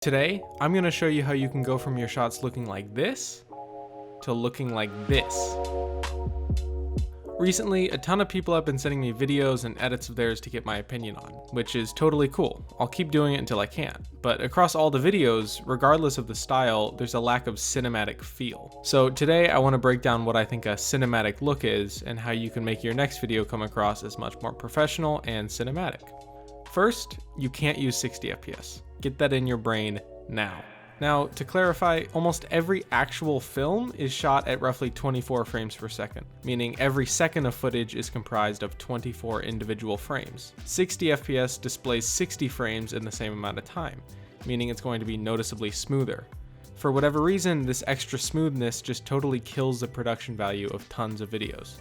Today, I'm going to show you how you can go from your shots looking like this to looking like this. Recently, a ton of people have been sending me videos and edits of theirs to get my opinion on, which is totally cool. I'll keep doing it until I can. But across all the videos, regardless of the style, there's a lack of cinematic feel. So today I want to break down what I think a cinematic look is and how you can make your next video come across as much more professional and cinematic. First, you can't use 60 FPS. Get that in your brain now. Now, to clarify, almost every actual film is shot at roughly 24 frames per second, meaning every second of footage is comprised of 24 individual frames. 60 FPS displays 60 frames in the same amount of time, meaning it's going to be noticeably smoother. For whatever reason, this extra smoothness just totally kills the production value of tons of videos.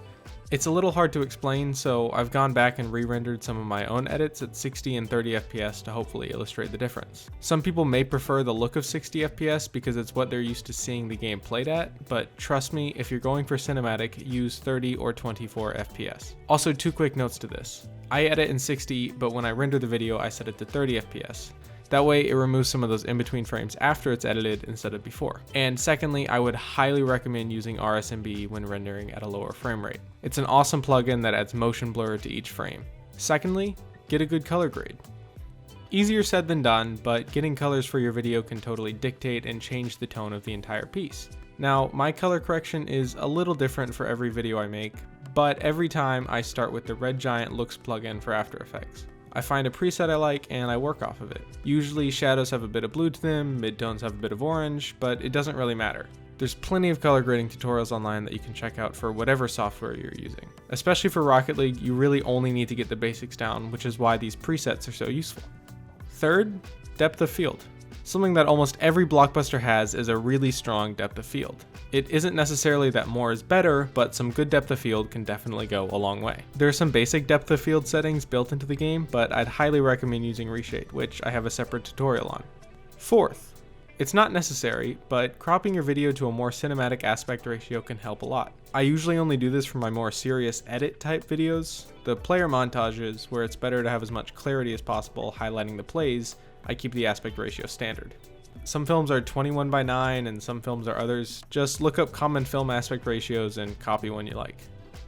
It's a little hard to explain, so I've gone back and re-rendered some of my own edits at 60 and 30 FPS to hopefully illustrate the difference. Some people may prefer the look of 60 FPS because it's what they're used to seeing the game played at, but trust me, if you're going for cinematic, use 30 or 24 FPS. Also, two quick notes to this. I edit in 60, but when I render the video, I set it to 30 FPS. That way it removes some of those in-between frames after it's edited instead of before. And secondly, I would highly recommend using RSMB when rendering at a lower frame rate. It's an awesome plugin that adds motion blur to each frame. Secondly, get a good color grade. Easier said than done, but getting colors for your video can totally dictate and change the tone of the entire piece. Now, my color correction is a little different for every video I make, but every time I start with the Red Giant Looks plugin for After Effects. I find a preset I like and I work off of it. Usually shadows have a bit of blue to them, midtones have a bit of orange, but it doesn't really matter. There's plenty of color grading tutorials online that you can check out for whatever software you're using. Especially for Rocket League, you really only need to get the basics down, which is why these presets are so useful. Third, depth of field. Something that almost every blockbuster has is a really strong depth of field. It isn't necessarily that more is better, but some good depth of field can definitely go a long way. There are some basic depth of field settings built into the game, but I'd highly recommend using Reshade, which I have a separate tutorial on. Fourth, it's not necessary, but cropping your video to a more cinematic aspect ratio can help a lot. I usually only do this for my more serious edit type videos. The player montages, where it's better to have as much clarity as possible highlighting the plays, I keep the aspect ratio standard. Some films are 21:9 and some films are others. Just look up common film aspect ratios and copy one you like.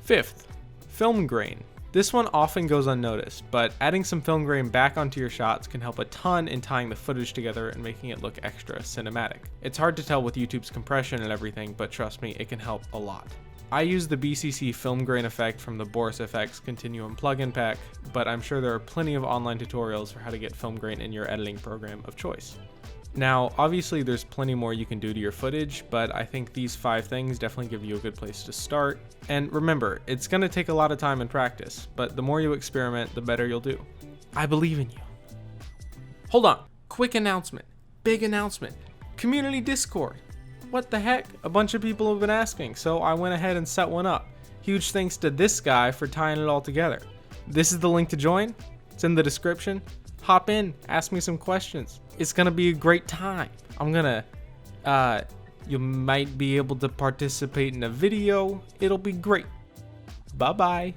Fifth, film grain. This one often goes unnoticed, but adding some film grain back onto your shots can help a ton in tying the footage together and making it look extra cinematic. It's hard to tell with YouTube's compression and everything, but trust me, it can help a lot. I use the BCC film grain effect from the Boris FX Continuum plugin pack, but I'm sure there are plenty of online tutorials for how to get film grain in your editing program of choice. Now, obviously there's plenty more you can do to your footage, but I think these 5 things definitely give you a good place to start. And remember, it's going to take a lot of time and practice, but the more you experiment, the better you'll do. I believe in you. Hold on, quick announcement, big announcement, community Discord. What the heck? A bunch of people have been asking, so I went ahead and set one up. Huge thanks to this guy for tying it all together. This is the link to join. It's in the description. Hop in, ask me some questions. It's gonna be a great time. You might be able to participate in a video. It'll be great. Bye-bye.